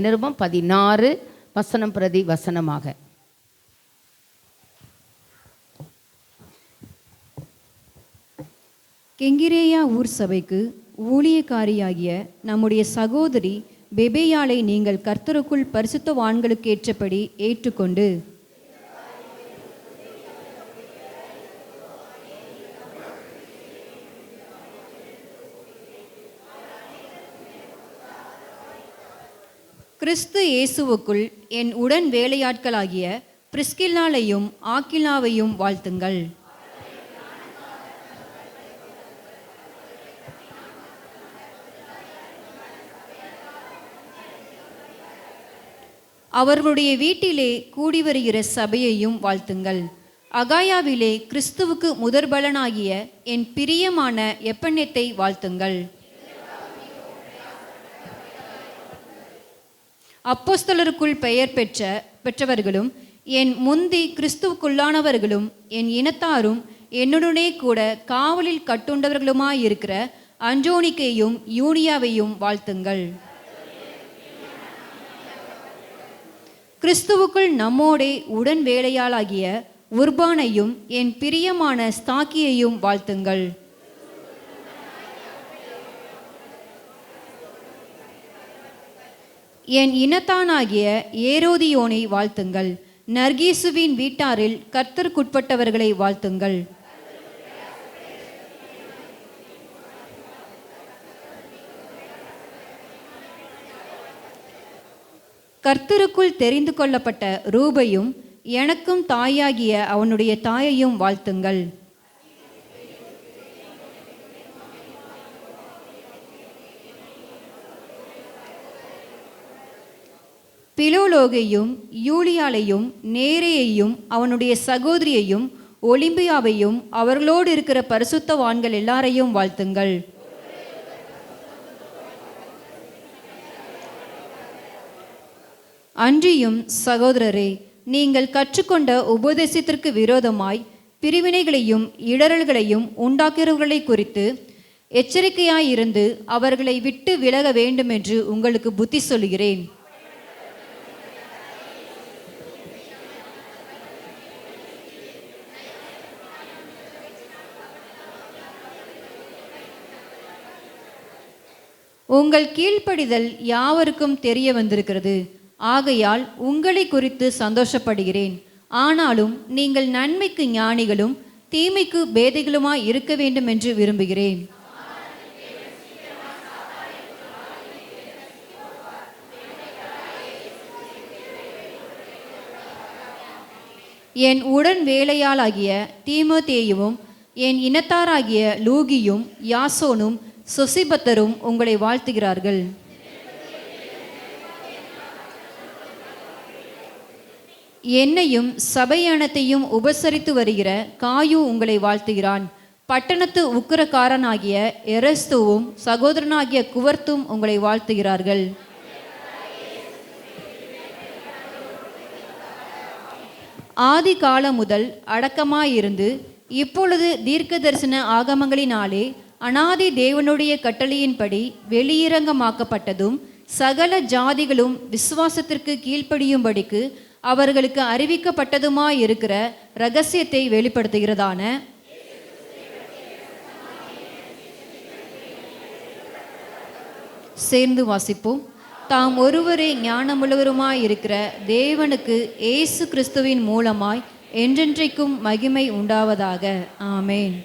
நிருபம் 16 வசனம் பிரதி வசனமாக. கெங்கிரேயா ஊர் சபைக்கு ஊழியக்காரியாகிய நம்முடைய சகோதரி பெபேயாளை நீங்கள் கர்த்தருக்குள் பரிசுத்தவான்களுக்கு ஏற்றபடி ஏற்றுக்கொண்டு கிறிஸ்து இயேசுவுக்குள் என் உடன் வேலையாட்களாகிய பிரிஸ்கில்லாளையும் ஆக்கிலாவையும் வாழ்த்துங்கள். அவர்களுடைய வீட்டிலே கூடி வருகிற சபையையும் வாழ்த்துங்கள். அகாயாவிலே கிறிஸ்துவுக்கு முதற்பலனாகிய என் பிரியமான எப்பெண்ணெத்தை வாழ்த்துங்கள். அப்போஸ்தலருக்குள் பெயர் பெற்றவர்களும் என் முந்தி கிறிஸ்துவுக்குள்ளானவர்களும் என் இனத்தாரும் என்னுடனே கூட காவலில் கட்டுண்டவர்களுமாயிருக்கிற அன்றோனிக்கையும் யூனியாவையும் வாழ்த்துங்கள். கிறிஸ்துவுக்குள் நம்மோடே உடன் வேலையாளாகிய உர்பானையும் என் பிரியமான ஸ்தாக்கியையும் வாழ்த்துங்கள். என் இனத்தானாகிய ஏரோதியோனை வாழ்த்துங்கள். நர்கீசுவின் வீட்டாரில் கர்த்தருக்குட்பட்டவர்களை வாழ்த்துங்கள். கர்த்தருக்குள் தெரிந்து கொள்ளப்பட்ட ரூபையும் எனக்கும் தாயாகிய அவனுடைய தாயையும் வாழ்த்துங்கள். பிலோலோகையும் யூலியாலையும் நேரேயையும் அவனுடைய சகோதரியையும் ஒலிம்பியாவையும் அவர்களோடு இருக்கிற பரிசுத்தவான்கள் எல்லாரையும் வாழ்த்துங்கள். அன்றியும் சகோதரரே, நீங்கள் கற்றுக்கொண்ட உபதேசத்திற்கு விரோதமாய் பிரிவினைகளையும் இடரல்களையும் உண்டாக்குகிறவர்களை குறித்து எச்சரிக்கையாயிருந்து அவர்களை விட்டு விலக வேண்டும் என்று உங்களுக்கு புத்தி சொல்கிறேன். உங்கள் கீழ்ப்படிதல் யாவருக்கும் தெரிய வந்திருக்கிறது. ஆகையால் உங்களை குறித்து சந்தோஷப்படுகிறேன். ஆனாலும் நீங்கள் நன்மைக்கு ஞானிகளும் தீமைக்கு பேதைகளுமாய் இருக்க வேண்டும் என்று விரும்புகிறேன். என் உடன் வேலையாளாகிய தீமோத்தேயுவும் என் இனத்தாராகிய லூகியும் யாசோனும் சொசிபத்தரும் உங்களை வாழ்த்துகிறார்கள். என்னையும் சபையானத்தையும் உபசரித்து வருகிற காயு உங்களை வாழ்த்துகிறான். பட்டணத்து உக்கிரக்காரனாகிய எரஸ்துவும் சகோதரனாகிய குவர்த்தும் உங்களை வாழ்த்துகிறார்கள். ஆதி காலம் முதல் அடக்கமாயிருந்து இப்பொழுது தீர்க்க தரிசன ஆகமங்களினாலே அநாதி தேவனுடைய கட்டளையின்படி வெளியிறங்கமாக்கப்பட்டதும் சகல ஜாதிகளும் விசுவாசத்திற்கு கீழ்ப்படியும்படிக்கு அவர்களுக்கு அறிவிக்கப்பட்டதுமாயிருக்கிற இரகசியத்தை வெளிப்படுத்துகிறதான சேர்ந்து வாசிப்போம். தாம் ஒருவரே ஞானமுள்ளவருமாயிருக்கிற தேவனுக்கு இயேசு கிறிஸ்துவின் மூலமாய் என்றென்றைக்கும் மகிமை உண்டாவதாக. ஆமேன்.